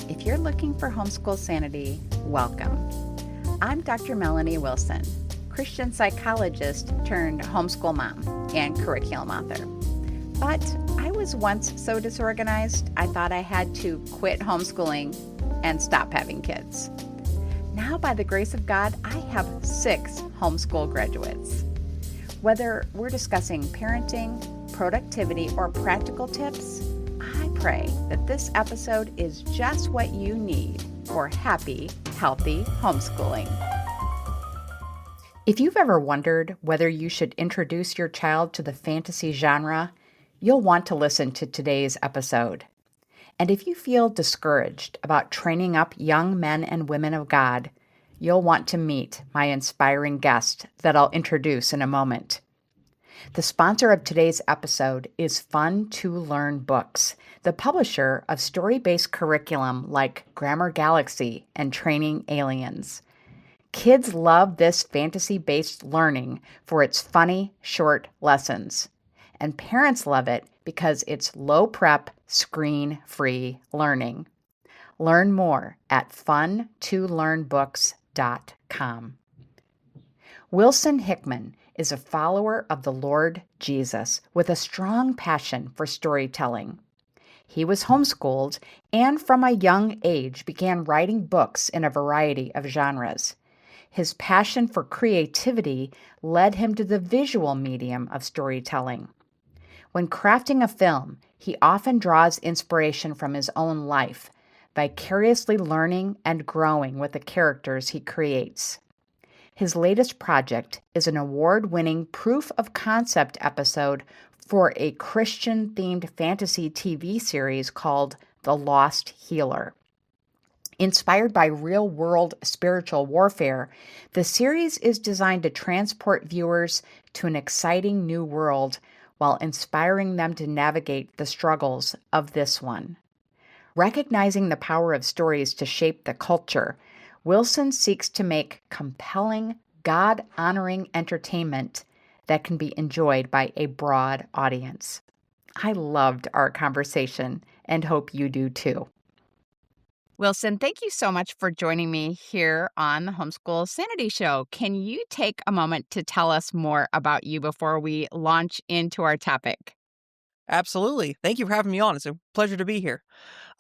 If you're looking for homeschool sanity, welcome. I'm Dr. Melanie Wilson, Christian psychologist turned homeschool mom and curriculum author. But I was once so disorganized, I thought I had to quit homeschooling and stop having kids. Now, by the grace of God, I have 6 homeschool graduates. Whether we're discussing parenting, productivity, or practical tips, I pray that this episode is just what you need for happy, healthy homeschooling. If you've ever wondered whether you should introduce your child to the fantasy genre, you'll want to listen to today's episode. And if you feel discouraged about training up young men and women of God, you'll want to meet my inspiring guest that I'll introduce in a moment. The sponsor of today's episode is Fun to Learn Books, the publisher of story-based curriculum like Grammar Galaxy and Training Aliens. Kids love this fantasy-based learning for its funny, short lessons. And parents love it because it's low-prep, screen-free learning. Learn more at funtolearnbooks.com. Wilson Hickman is a follower of the Lord Jesus with a strong passion for storytelling. He was homeschooled and from a young age began writing books in a variety of genres. His passion for creativity led him to the visual medium of storytelling. When crafting a film, he often draws inspiration from his own life, vicariously learning and growing with the characters he creates. His latest project is an award-winning proof-of-concept episode for a Christian-themed fantasy TV series called The Lost Healer. Inspired by real-world spiritual warfare, the series is designed to transport viewers to an exciting new world while inspiring them to navigate the struggles of this one. Recognizing the power of stories to shape the culture, Wilson seeks to make compelling, God-honoring entertainment that can be enjoyed by a broad audience. I loved our conversation and hope you do too. Wilson, thank you so much for joining me here on the Homeschool Sanity Show. Can you take a moment to tell us more about you before we launch into our topic? Absolutely. Thank you for having me on. It's a pleasure to be here.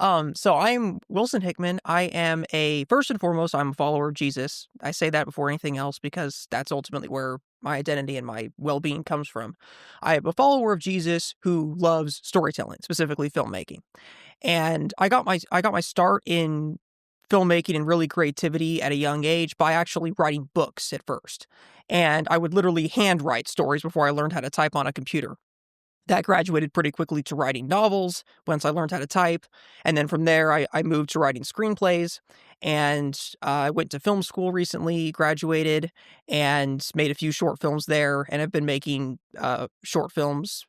So I'm Wilson Hickman. First and foremost, I'm a follower of Jesus. I say that before anything else because that's ultimately where my identity and my well-being comes from. I am a follower of Jesus who loves storytelling, specifically filmmaking. And I got my start in filmmaking and really creativity at a young age by actually writing books at first. And I would literally handwrite stories before I learned how to type on a computer. That graduated pretty quickly to writing novels once I learned how to type. And then from there, I moved to writing screenplays. And I went to film school recently, graduated, and made a few short films there. And have been making short films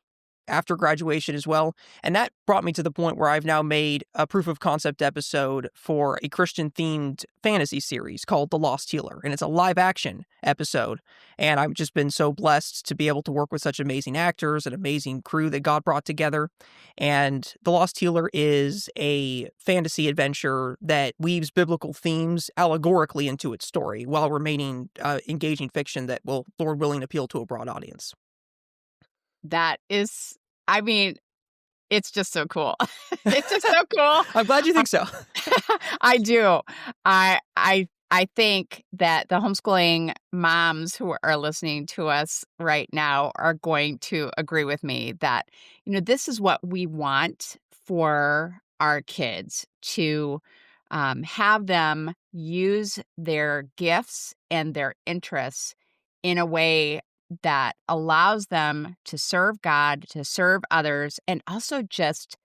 after graduation as well. And that brought me to the point where I've now made a proof of concept episode for a Christian-themed fantasy series called The Lost Healer. And it's a live-action episode. And I've just been so blessed to be able to work with such amazing actors and amazing crew that God brought together. And The Lost Healer is a fantasy adventure that weaves biblical themes allegorically into its story while remaining engaging fiction that will, Lord willing, appeal to a broad audience. It's just so cool. It's just so cool. I'm glad you think so. I do. I think that the homeschooling moms who are listening to us right now are going to agree with me that, this is what we want for our kids to have them use their gifts and their interests in a way that allows them to serve God, to serve others, and also just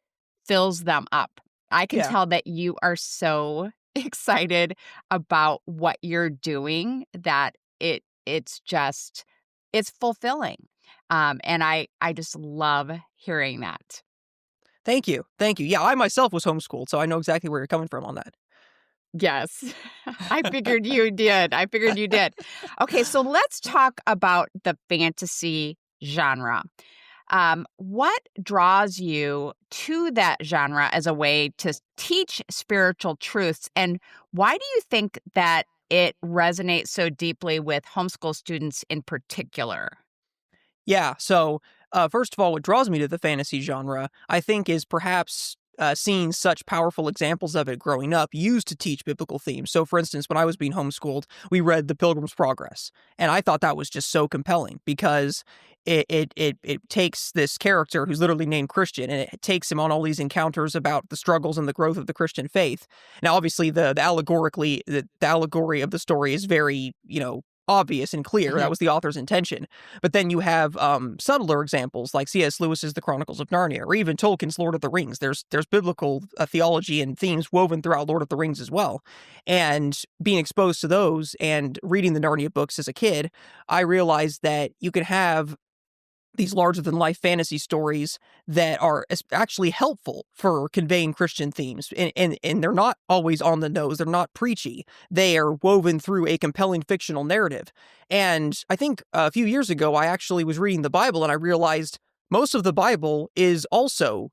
fills them up. I can tell that you are so excited about what you're doing that it's fulfilling. And I just love hearing that. Thank you. Yeah, I myself was homeschooled, so I know exactly where you're coming from on that. Yes, I figured you did. Okay, so let's talk about the fantasy genre. What draws you to that genre as a way to teach spiritual truths? And why do you think that it resonates so deeply with homeschool students in particular? Yeah. So, first of all, what draws me to the fantasy genre, I think, is perhaps seeing such powerful examples of it growing up used to teach biblical themes. So, for instance, when I was being homeschooled, we read The Pilgrim's Progress, and I thought that was just so compelling because it takes this character who's literally named Christian, and it takes him on all these encounters about the struggles and the growth of the Christian faith. Now, obviously, the allegory of the story is very, obvious and clear. That Mhm. was the author's intention. But then you have subtler examples like C.S. Lewis's The Chronicles of Narnia, or even Tolkien's Lord of the Rings. There's biblical theology and themes woven throughout Lord of the Rings as well. And being exposed to those and reading the Narnia books as a kid, I realized that you can have these larger than life fantasy stories that are actually helpful for conveying Christian themes. And they're not always on the nose. They're not preachy. They are woven through a compelling fictional narrative. And I think a few years ago, I actually was reading the Bible and I realized most of the Bible is also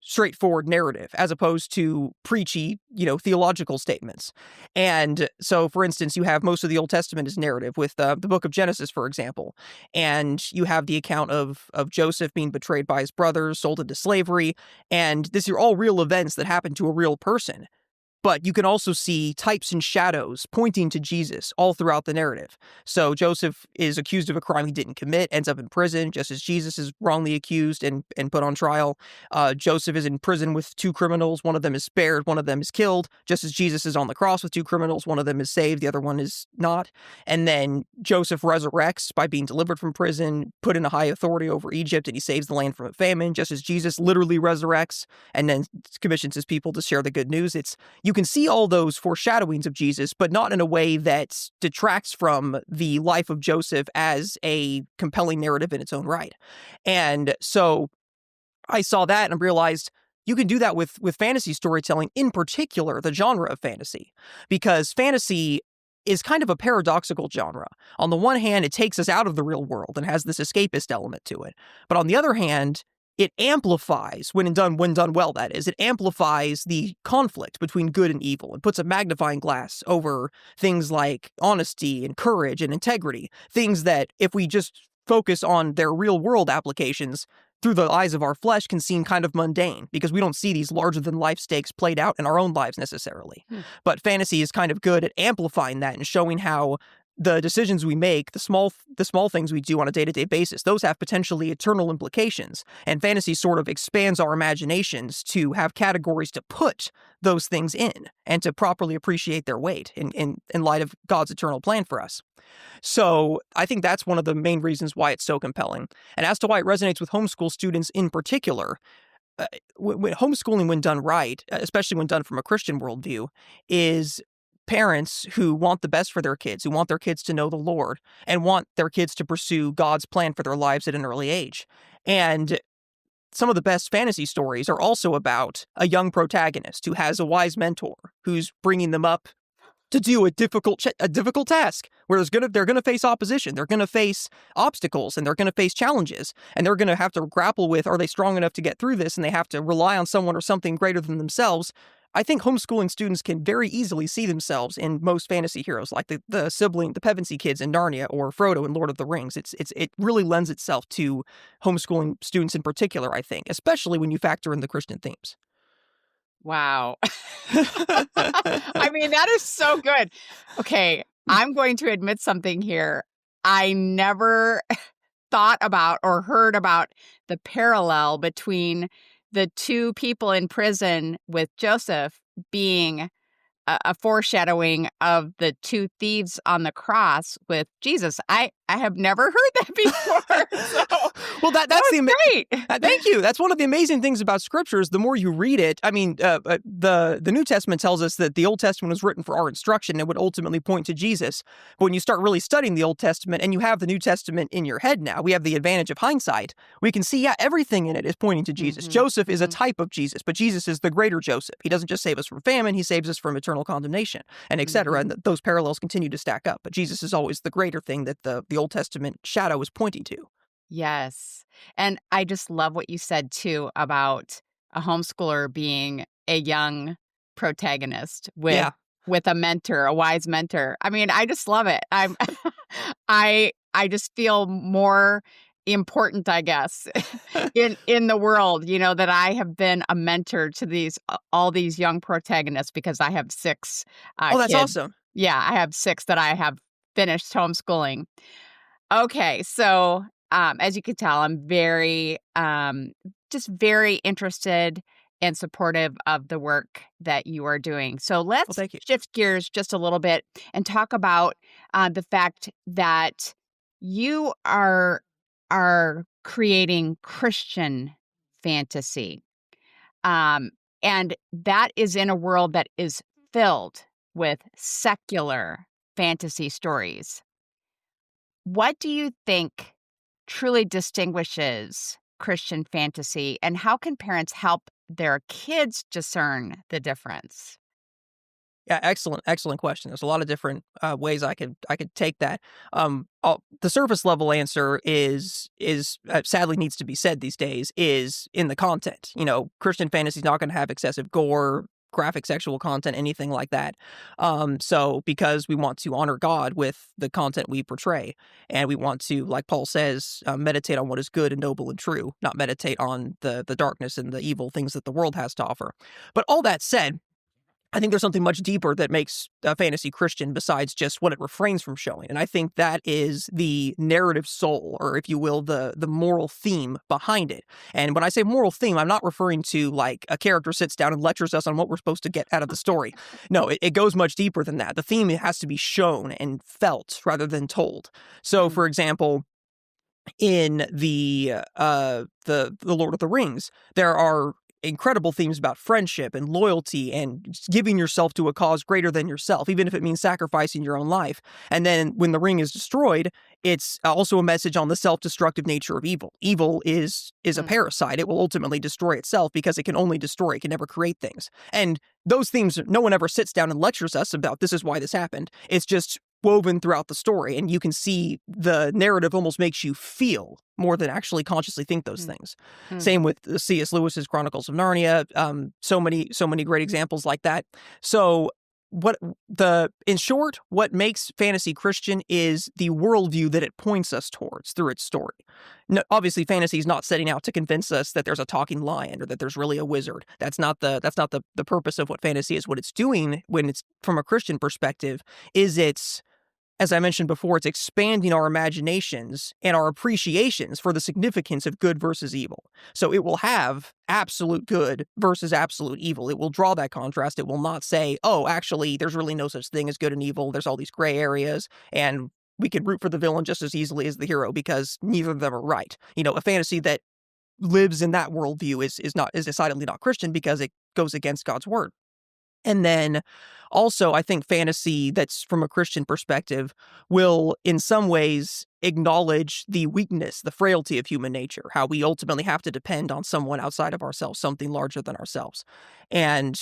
straightforward narrative as opposed to preachy, theological statements. And so, for instance, you have most of the Old Testament is narrative with the book of Genesis, for example. And you have the account of Joseph being betrayed by his brothers, sold into slavery, and these are all real events that happened to a real person. But you can also see types and shadows pointing to Jesus all throughout the narrative. So Joseph is accused of a crime he didn't commit, ends up in prison, just as Jesus is wrongly accused and put on trial. Joseph is in prison with two criminals. One of them is spared, one of them is killed, just as Jesus is on the cross with two criminals. One of them is saved, the other one is not. And then Joseph resurrects by being delivered from prison, put in a high authority over Egypt, and he saves the land from a famine, just as Jesus literally resurrects and then commissions his people to share the good news. You can see all those foreshadowings of Jesus, but not in a way that detracts from the life of Joseph as a compelling narrative in its own right. And so I saw that and realized you can do that with fantasy storytelling, in particular, the genre of fantasy, because fantasy is kind of a paradoxical genre. On the one hand, it takes us out of the real world and has this escapist element to it. But on the other hand, it amplifies, when done well, that is, it amplifies the conflict between good and evil and puts a magnifying glass over things like honesty and courage and integrity, things that if we just focus on their real world applications through the eyes of our flesh can seem kind of mundane because we don't see these larger than life stakes played out in our own lives necessarily. But fantasy is kind of good at amplifying that and showing how the decisions we make, the small things we do on a day-to-day basis, those have potentially eternal implications. And fantasy sort of expands our imaginations to have categories to put those things in and to properly appreciate their weight in light of God's eternal plan for us. So I think that's one of the main reasons why it's so compelling. And as to why it resonates with homeschool students in particular, when homeschooling, when done right, especially when done from a Christian worldview, is parents who want the best for their kids, who want their kids to know the Lord, and want their kids to pursue God's plan for their lives at an early age. And some of the best fantasy stories are also about a young protagonist who has a wise mentor who's bringing them up to do a difficult task where they're gonna face opposition, they're gonna face obstacles, and they're gonna face challenges, and they're gonna have to grapple with, are they strong enough to get through this, and they have to rely on someone or something greater than themselves. I think homeschooling students can very easily see themselves in most fantasy heroes, like the Pevensey kids in Narnia or Frodo in Lord of the Rings. It really lends itself to homeschooling students in particular, I think, especially when you factor in the Christian themes. Wow. I mean, that is so good. Okay, I'm going to admit something here. I never thought about or heard about the parallel between the two people in prison with Joseph being a foreshadowing of the two thieves on the cross with Jesus. I have never heard that before. So Well, that's great. Thank you. That's one of the amazing things about Scripture is the more you read it. I mean, the New Testament tells us that the Old Testament was written for our instruction and would ultimately point to Jesus. But when you start really studying the Old Testament and you have the New Testament in your head now, we have the advantage of hindsight. We can see, everything in it is pointing to Jesus. Joseph is a type of Jesus, but Jesus is the greater Joseph. He doesn't just save us from famine; he saves us from eternal condemnation, and etc. And those parallels continue to stack up. But Jesus is always the greater thing that the Old Testament shadow is pointing to. Yes. And I just love what you said too about a homeschooler being a young protagonist Yeah. with a mentor, a wise mentor. I mean, I just love it. I'm I just feel more important, I guess, in the world, that I have been a mentor to these all these young protagonists because I have 6 Oh, that's kids. awesome. Yeah, I have 6 that I have finished homeschooling. Okay, so, as you can tell, I'm very, just very interested and supportive of the work that you are doing. So Well, let's thank you. shift gears just a little bit and talk about the fact that you are creating Christian fantasy, um, and that is in a world that is filled with secular fantasy stories. What do you think truly distinguishes Christian fantasy, and how can parents help their kids discern the difference? Yeah, excellent question. There's a lot of different ways I could take that. The surface level answer is sadly needs to be said these days is in the content. Christian fantasy is not going to have excessive gore, graphic sexual content, anything like that. So because we want to honor God with the content we portray, and we want to, like Paul says, meditate on what is good and noble and true, not meditate on the darkness and the evil things that the world has to offer. But all that said, I think there's something much deeper that makes fantasy Christian besides just what it refrains from showing, and I think that is the narrative soul, or if you will, the moral theme behind it. And when I say moral theme, I'm not referring to like a character sits down and lectures us on what we're supposed to get out of the story. No, it goes much deeper than that. The theme has to be shown and felt rather than told. So, Mm, for example, in the Lord of the Rings, there are incredible themes about friendship and loyalty and giving yourself to a cause greater than yourself, even if it means sacrificing your own life. And then when the ring is destroyed, it's also a message on the self-destructive nature of evil. Evil is a mm, parasite. It will ultimately destroy itself because it can only destroy, it can never create things. And those themes, no one ever sits down and lectures us about this is why this happened. It's just woven throughout the story, and you can see the narrative almost makes you feel more than actually consciously think those mm, things. mm, Same with C.S. Lewis's Chronicles of Narnia. So many great examples like that. So in short, what makes fantasy Christian is the worldview that it points us towards through its story. No, obviously, fantasy is not setting out to convince us that there's a talking lion or that there's really a wizard. That's not the purpose of what fantasy is. What it's doing when it's from a Christian perspective is it's, as I mentioned before, it's expanding our imaginations and our appreciations for the significance of good versus evil. So it will have absolute good versus absolute evil. It will draw that contrast. It will not say, oh, actually, there's really no such thing as good and evil. There's all these gray areas, and we could root for the villain just as easily as the hero because neither of them are right. A fantasy that lives in that worldview is decidedly not Christian because it goes against God's word. And then also, I think fantasy that's from a Christian perspective will, in some ways, acknowledge the weakness, the frailty of human nature, how we ultimately have to depend on someone outside of ourselves, something larger than ourselves. And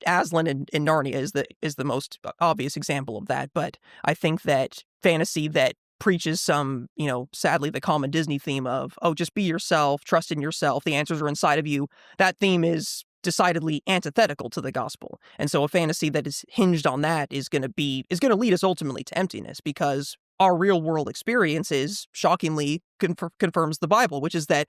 Aslan in Narnia is the most obvious example of that. But I think that fantasy that preaches some, sadly, the common Disney theme of, oh, just be yourself, trust in yourself, the answers are inside of you. That theme is decidedly antithetical to the gospel. And so a fantasy that is hinged on that is going to lead us ultimately to emptiness because our real world experiences shockingly confirms the Bible, which is that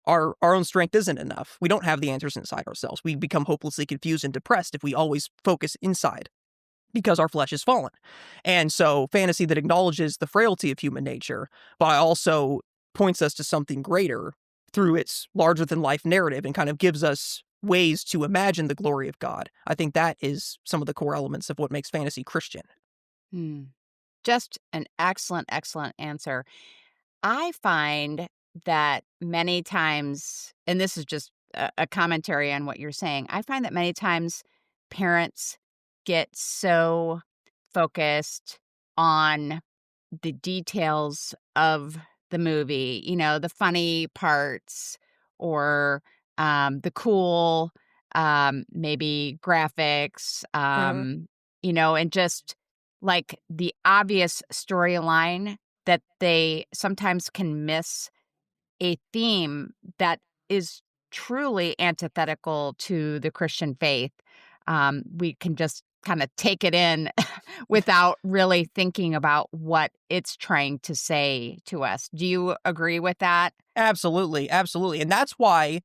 our own strength isn't enough. We don't have the answers inside ourselves. We become hopelessly confused and depressed if we always focus inside because our flesh is fallen. And so fantasy that acknowledges the frailty of human nature, but also points us to something greater through its larger than life narrative and kind of gives us ways to imagine the glory of God. I think that is some of the core elements of what makes fantasy Christian. mm. Just an excellent, excellent answer. I find that many times, and this is just a commentary on what you're saying, I find that many times parents get so focused on the details of the movie, the funny parts or the cool, maybe graphics, Uh, and just like the obvious storyline that they sometimes can miss a theme that is truly antithetical to the Christian faith, we can just kind of take it in without really thinking about what it's trying to say to us. Do you agree with that? Absolutely, absolutely. And that's why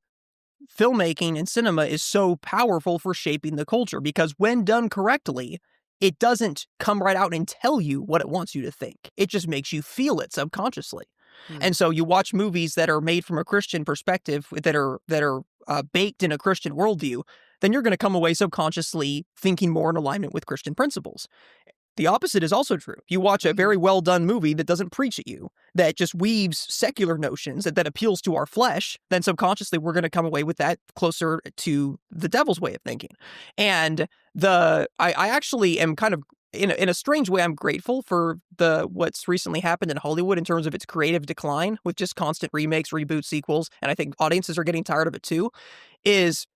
filmmaking and cinema is so powerful for shaping the culture, because when done correctly, it doesn't come right out and tell you what it wants you to think. It just makes you feel it subconsciously. Hmm. And so you watch movies that are made from a Christian perspective, that are baked in a Christian worldview, then you're going to come away subconsciously thinking more in alignment with Christian principles. The opposite is also true. You watch a very well done movie that doesn't preach at you, that just weaves secular notions that appeals to our flesh, then subconsciously we're going to come away with that closer to the devil's way of thinking. And I actually am kind of, in a strange way, I'm grateful for what's recently happened in Hollywood in terms of its creative decline with just constant remakes, reboots, sequels, and I think audiences are getting tired of it too, is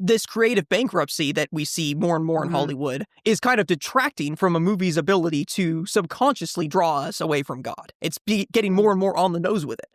this creative bankruptcy that we see more and more in Hollywood is kind of detracting from a movie's ability to subconsciously draw us away from God. It's getting more and more on the nose with it.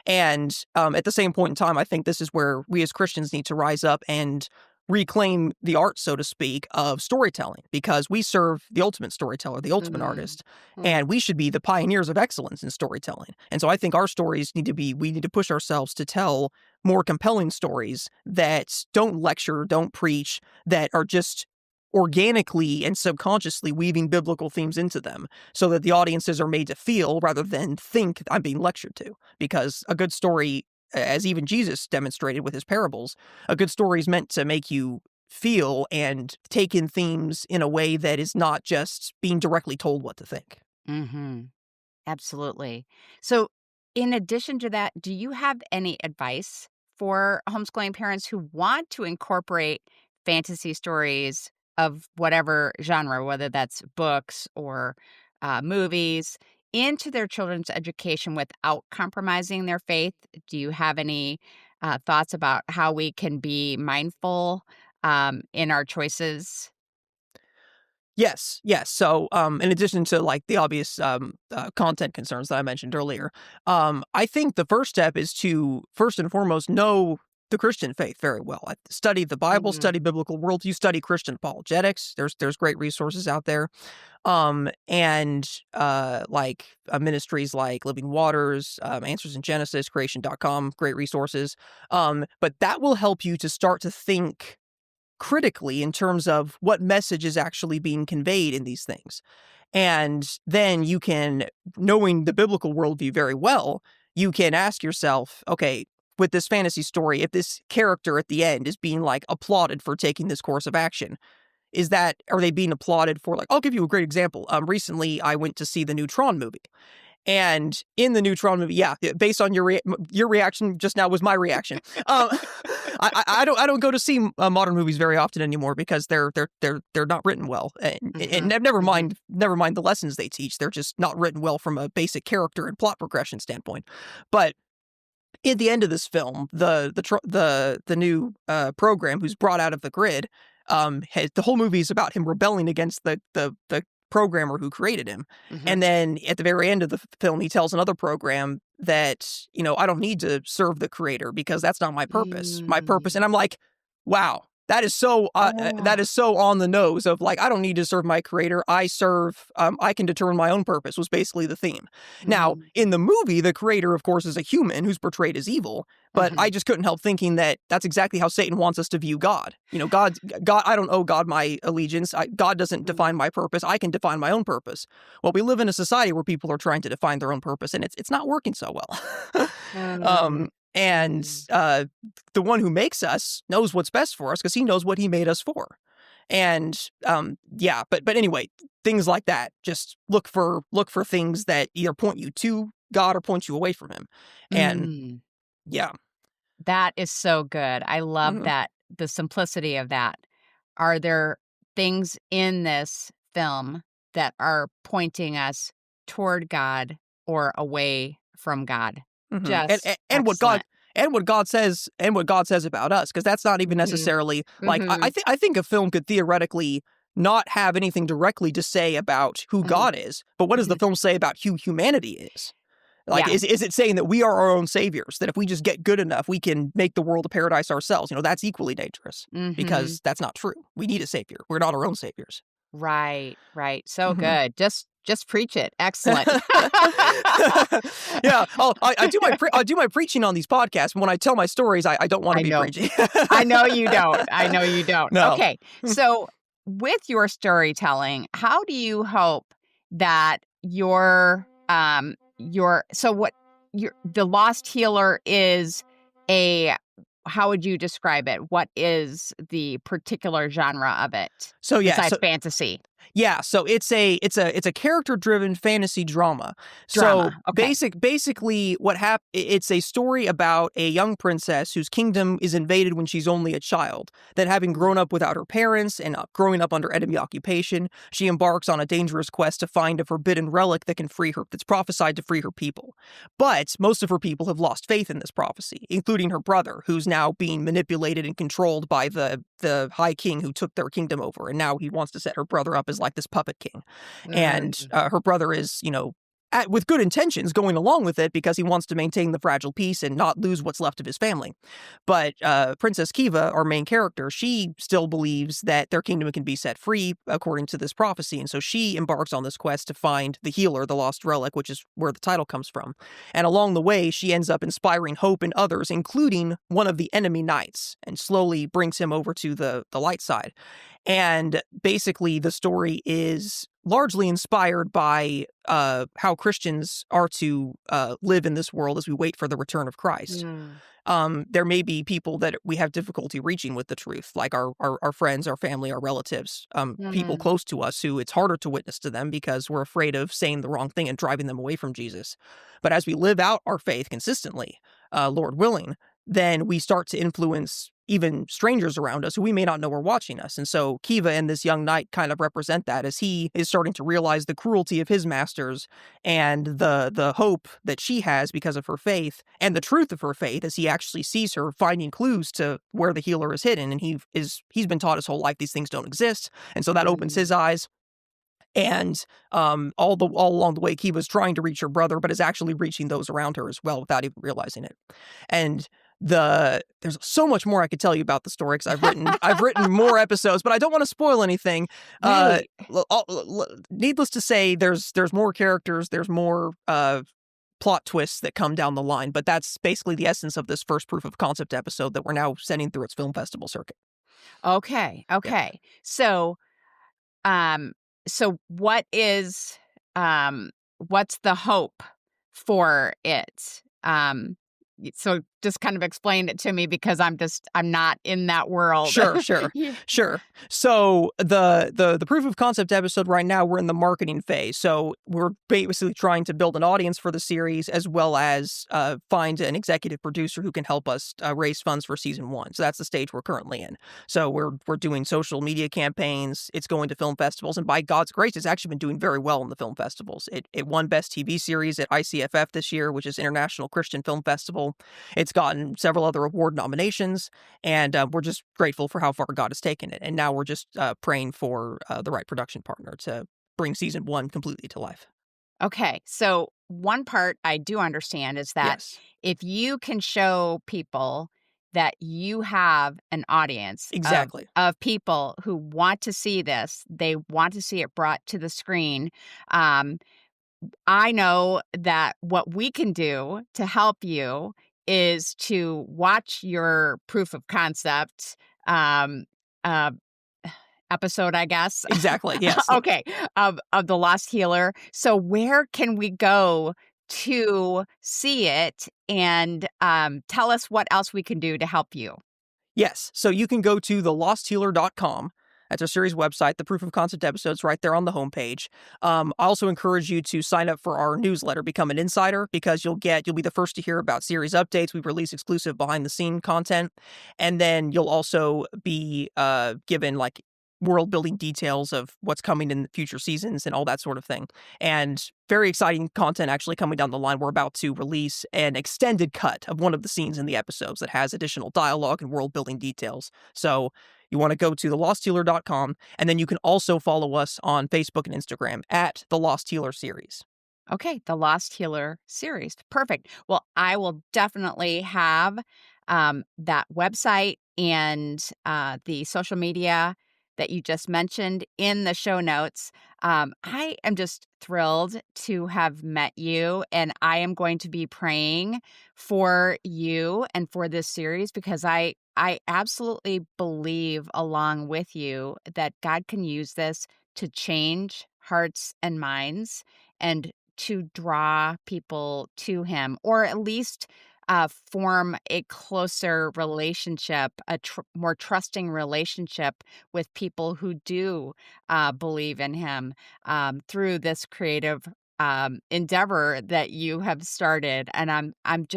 And at the same point in time, I think this is where we as Christians need to rise up and reclaim the art, so to speak, of storytelling, because we serve the ultimate storyteller, the ultimate artist, and we should be the pioneers of excellence in storytelling. And so I think our stories we need to push ourselves to tell more compelling stories that don't lecture, don't preach, that are just organically and subconsciously weaving biblical themes into them so that the audiences are made to feel rather than think I'm being lectured to. Because a good story, as even Jesus demonstrated with his parables, a good story is meant to make you feel and take in themes in a way that is not just being directly told what to think. Mm-hmm. Absolutely. So, in addition to that, do you have any advice for homeschooling parents who want to incorporate fantasy stories of whatever genre, whether that's books or movies, into their children's education without compromising their faith? Do you have any thoughts about how we can be mindful in our choices? Yes, yes. So, in addition to like the obvious content concerns that I mentioned earlier, I think the first step is to first and foremost know the Christian faith very well. Study the Bible, Mm-hmm. study biblical worldview, study Christian apologetics. There's great resources out there, and ministries like Living Waters, Answers in Genesis, Creation.com, great resources. But that will help you to start to think critically in terms of what message is actually being conveyed in these things. And then you can, knowing the biblical worldview very well, you can ask yourself, okay, with this fantasy story, if this character at the end is being like applauded for taking this course of action, are they being applauded for, like, I'll give you a great example. Recently I went to see the new Tron movie. And in the Neutron movie, yeah, based on your reaction just now was my reaction. I don't go to see modern movies very often anymore because they're not written well, and never mind the lessons they teach. They're just not written well from a basic character and plot progression standpoint. But at the end of this film, the new program who's brought out of the grid, the whole movie is about him rebelling against the programmer who created him. Mm-hmm. And then at the very end of the film, he tells another program that, I don't need to serve the creator because that's not my purpose. My purpose. And I'm like, wow, that is so on the nose of like, I don't need to serve my creator. I can determine my own purpose was basically the theme. Now, in the movie, the creator, of course, is a human who's portrayed as evil. But I just couldn't help thinking that that's exactly how Satan wants us to view God. God, I don't owe God my allegiance. God doesn't define my purpose. I can define my own purpose. Well, we live in a society where people are trying to define their own purpose, and it's not working so well. And the one who makes us knows what's best for us because he knows what he made us for. And but anyway, things like that. Just look for things that either point you to God or point you away from him. And yeah. That is so good. I love that, the simplicity of that. Are there things in this film that are pointing us toward God or away from God? Just And excellent. what God says about us, because that's not even necessarily like I think a film could theoretically not have anything directly to say about who God is, but what does the film say about who humanity is? Like, is it saying that we are our own saviors, that if we just get good enough, we can make the world a paradise ourselves? That's equally dangerous because that's not true. We need a savior. We're not our own saviors. Right. So good. Just preach it. Excellent. Yeah. I do my preaching on these podcasts. When I tell my stories, I don't want to be preaching. I know you don't. No. Okay. So with your storytelling, how do you hope that the Lost Healer is how would you describe it? What is the particular genre of it? So besides fantasy. Yeah, so it's a character-driven fantasy drama. Okay. So basically what it's a story about a young princess whose kingdom is invaded when she's only a child. That having grown up without her parents and growing up under enemy occupation, she embarks on a dangerous quest to find a forbidden relic that can free her, that's prophesied to free her people. But most of her people have lost faith in this prophecy, including her brother, who's now being manipulated and controlled by the High King who took their kingdom over, and now he wants to set her brother up as like this puppet king. And her brother is, with good intentions going along with it because he wants to maintain the fragile peace and not lose what's left of his family. But Princess Kiva, our main character, she still believes that their kingdom can be set free according to this prophecy. And so she embarks on this quest to find the healer, the lost relic, which is where the title comes from. And along the way, she ends up inspiring hope in others, including one of the enemy knights, and slowly brings him over to the light side. And basically, the story is largely inspired by how Christians are to live in this world as we wait for the return of Christ. There may be people that we have difficulty reaching with the truth, like our friends, our family, our relatives, people close to us who it's harder to witness to them because we're afraid of saying the wrong thing and driving them away from Jesus. But as we live out our faith consistently, Lord willing, then we start to influence even strangers around us who we may not know are watching us. And so Kiva and this young knight kind of represent that as he is starting to realize the cruelty of his masters and the hope that she has because of her faith and the truth of her faith as he actually sees her finding clues to where the healer is hidden. And he's been taught his whole life these things don't exist. And so that opens his eyes. And all along the way, Kiva's trying to reach her brother, but is actually reaching those around her as well without even realizing it. And there's so much more I could tell you about the story because I've written more episodes, but I don't want to spoil anything. Right. Needless to say, there's more characters, there's more plot twists that come down the line, but that's basically the essence of this first proof of concept episode that we're now sending through its film festival circuit. Okay. Yeah. So what is what's the hope for it? So just kind of explain it to me because I'm not in that world. Sure. So the proof of concept episode right now, we're in the marketing phase. So we're basically trying to build an audience for the series as well as find an executive producer who can help us raise funds for season 1. So that's the stage we're currently in. So we're doing social media campaigns. It's going to film festivals. And by God's grace, it's actually been doing very well in the film festivals. It won Best TV Series at ICFF this year, which is International Christian Film Festival. It's gotten several other award nominations, and we're just grateful for how far God has taken it. And now we're just praying for the right production partner to bring season 1 completely to life. Okay, so one part I do understand is that if you can show people that you have an audience of people who want to see this, they want to see it brought to the screen. I know that what we can do to help you is to watch your proof of concept episode, I guess. Exactly, yes. Okay, of The Lost Healer. So where can we go to see it, and tell us what else we can do to help you? Yes, so you can go to thelosthealer.com. That's our series website. The proof of concept episode's right there on the homepage. I also encourage you to sign up for our newsletter, Become an Insider, because you'll be the first to hear about series updates. We release exclusive behind the scene content. And then you'll also be given like world building details of what's coming in the future seasons and all that sort of thing. And very exciting content actually coming down the line. We're about to release an extended cut of one of the scenes in the episodes that has additional dialogue and world building details. So you want to go to thelosthealer.com, and then you can also follow us on Facebook and Instagram at The Lost Healer Series. Okay, the Lost Healer series. Perfect. Well, I will definitely have that website and the social media that you just mentioned in the show notes. I am just thrilled to have met you, and I am going to be praying for you and for this series because I absolutely believe along with you that God can use this to change hearts and minds and to draw people to him, or at least form a closer relationship, a more trusting relationship with people who do believe in him through this creative endeavor that you have started. And I'm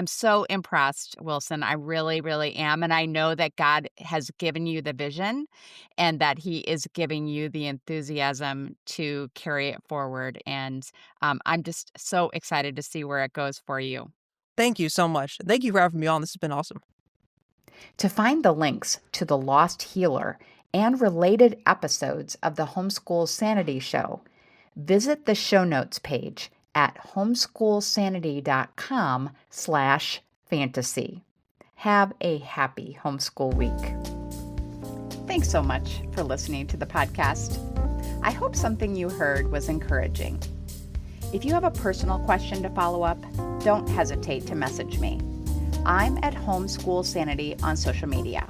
so impressed, Wilson. I really, really am. And I know that God has given you the vision and that he is giving you the enthusiasm to carry it forward. And I'm just so excited to see where it goes for you. Thank you so much. Thank you for having me on. This has been awesome. To find the links to The Lost Healer and related episodes of the Homeschool Sanity Show, visit the show notes page at homeschoolsanity.com/fantasy. Have a happy homeschool week. Thanks so much for listening to the podcast. I hope something you heard was encouraging. If you have a personal question to follow up, don't hesitate to message me. I'm at Homeschool Sanity on social media.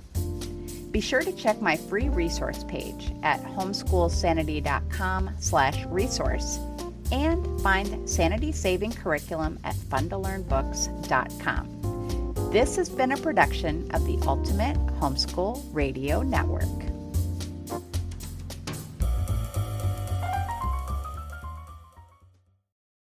Be sure to check my free resource page at homeschoolsanity.com/resource and find Sanity Saving Curriculum at funtolearnbooks.com. This has been a production of the Ultimate Homeschool Radio Network.